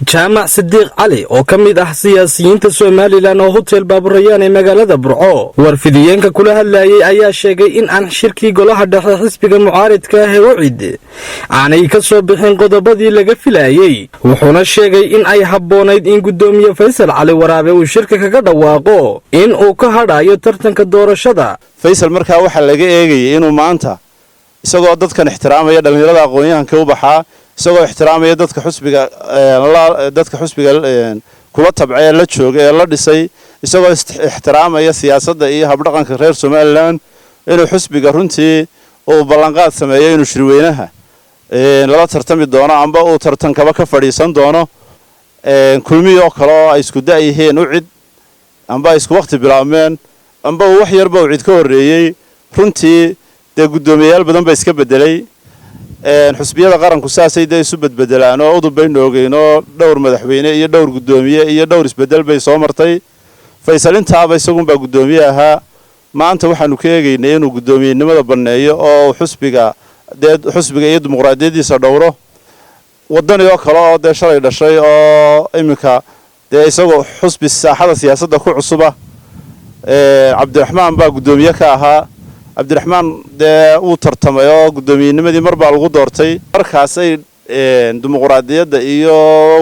jaamac Sidiiq Cali oo ka mid ah siyaasiyiinta Soomaaliland oo hotel Baaburayaan ee magaalada Burco warfidiyeenka kula hadlayay ayaa sheegay in aan shirkii golaha dhexe xisbiga mucaaradka ah ee UCID aanay ka soo bixin qodobadii laga filayay wuxuuna sheegay in ay habboonayd in gudoomiye Faysal Cali Waraabe uu shirka kaga dhawaaqo in uu ka hadhayo tartanka doorashada. Faysal markaa waxa laga eegay inuu maanta isagoo dadkan ixtiraamaya dhalinyarada aqoon-yahanka u baxaa isagoo ixtiraamaya dadka xusbiga kula tabcay la joogay ee la dhisay isagoo ixtiraamaya siyaasadda iyo habdhaqanka reer Soomaaliland inuu xusbiga runtii uu ballanqaad sameeyo inuu shirweynaha lala tartami doono amba uu tartankaba ka fadhiisan doono kulmiyo kale oo ay isku daayeen UCID amba isku waqti bilaabmeen amba wax yarba UCID ka horeeyay runtii gudoomiyayaal badan ba iska bedelay xusbiyada qaranku saasay isu bedbedelaan oo udub bay noogeen dhowr madaxweyne iyo dhowr gudoomiye iyo dhowr isbedel bay soo martay Faysal intaaba isagu baa gudoomiye ahaa maanta waxaanu ka eegaynay inuu gudoomiyenimada baneeyo oo xusbiga iyo dimuqraadiyadiisa dhowro wadaniyo kale oo shalay dhashay oo iminka isagoo xusbi saaxada siyaasadda ku cusuba Cabdiraxmaan baa gudoomiye ka ahaa Cabdiraxmaan uu tartamay oo gudoomiyenimadii marba lagu doortay markaasay dimuqraadiyadda iyo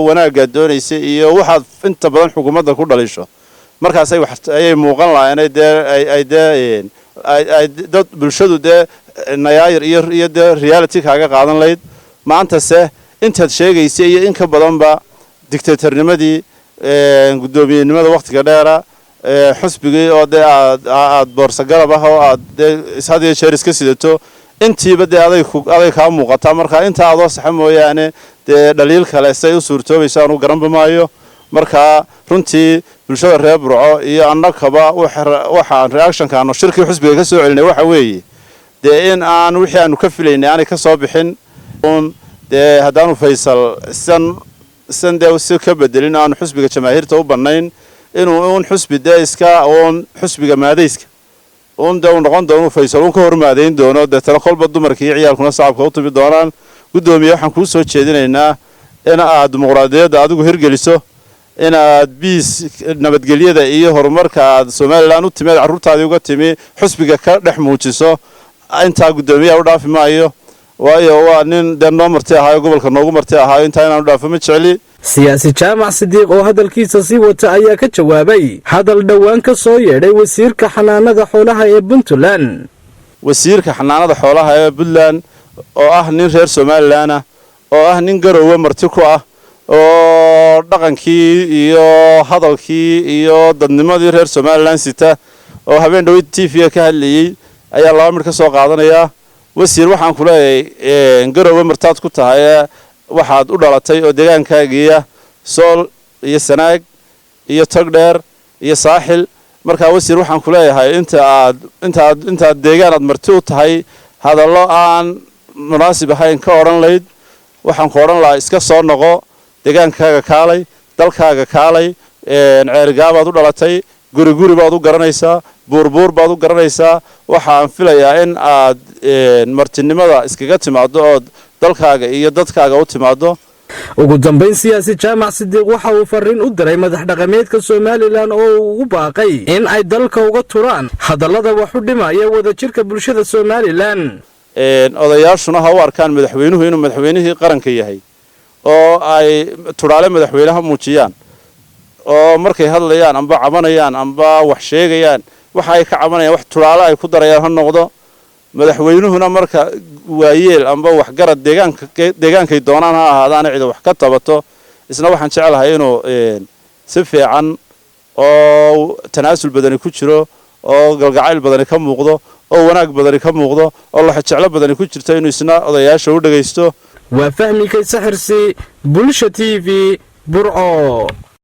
wanaaga doonaysay iyo waxa inta badan xukuumadda ku dhalisho markaasay ay muuqan lahayn ay dad bulshadu nayaayir iyo reality kaaga qaadan lahayd maanta se intaad sheegaysay iyo in ka badanba dictatornimadii gudoomiyenimada waqtiga dheera xusbigii oo aad boorsa garab ah oo aad ishadiyo jeer iska sidato intiiba aday ka muuqata marka inta aad oo sax mooyaane dhaliil kale say u suurtoobaysaa uu garanba maayo marka runtii bulshada reer Burco iyo annagaba waxaan reaction-kaano shirkii xusbiga ka soo celinay waxa weeye in aan wixii aanu ka filaynay aan ka soo bixin hadaanu Faysal san si ka bedelin aan xusbiga jamaahiirta u banayn inuu xusbi iska xusbiga maadayska uu noqon doono Faysal uu ka hormaadeyn doono tala kolba dumarkii ciyaalkuna shacabka u timi doonaan gudoomiye waxaan ku soo jeedinaynaa in aad dimuqraadiyadda adigu hirgeliso in aad nabadgelyada iyo horumarka aad Soomaaliland u timid carruurtaadii uga timi xusbiga ka dhex muujiso inta gudoomiyaha u dhaafi maayo waayo waa nin noo martay ahaa gobolka noogu martay ahaa inta inaan u dhaafo ma jeceli. siyaasi Jaamac Sidiiq oo hadalkiisa sii wata ayaa ka jawaabay hadal dhawaan ka soo yeedhay wasiirka xanaanada xoolaha ee Puntland. wasiirka xanaanada xoolaha ee Puntland oo ah nin reer Soomaaliland ah oo ah nin garoowe marti ku ah oo dhaqankii iyo hadalkii iyo dadnimadii reer Soomaaliland sita oo habeen dhaw TV ka hadlayay ayaa laba mid ka soo qaadanaya. wasiir waxaan ku leeyahay garoowe martaad ku tahay waxaad u dhalatay oo deegaankaagiya Sool iyo Sanaag iyo Togdheer iyo Saaxil marka wasiir waxaan ku leeyahay inta deegaanad marti u tahay hadallo aan munaasib ahayn ka oran layd waxaan ku oran lahaa iska soo noqo deegaankaaga kaalay dalkaaga kaalay ceergaabaad u dhalatay guri baad u garanaysaa buurbuur baad u garanaysaa waxaan filayaa in aad martinimada iskaga timaado oo dalkaaga iyo dadkaaga u timaado. ugu dambeyn siyaasi Jaamac Sidiiq waxa uu fariin u diray madax dhaqameedka Soomaaliland oo ugu baaqay in ay dalka uga turaan hadallada wax u dhimaya wadajirka bulshada Soomaaliland. odayaashuna ha u arkaan madaxweynuhu inuu madaxweynihii qaranka yahay oo ay turaale madaxweynaha muujiyaan oo markay hadlayaan amba cabanayaan amba wax sheegayaan waxa ay ka cabanayaan wax turaale ay ku darayaan ha noqdo madaxweynuhuna marka waayeel amba wax garad deegaankay doonaan ha ahaadaan cid wax ka tabato isna waxaan jecelahay inuu si fiican oo tanaasul badani ku jiro oo galgacayl badani ka muuqdo oo wanaag badani ka muuqdo oo la jecel badani ku jirto inuu isna odayaasha u dhageysto. waa Fahmi Kaysa Xirsi Bulsha TV Burco.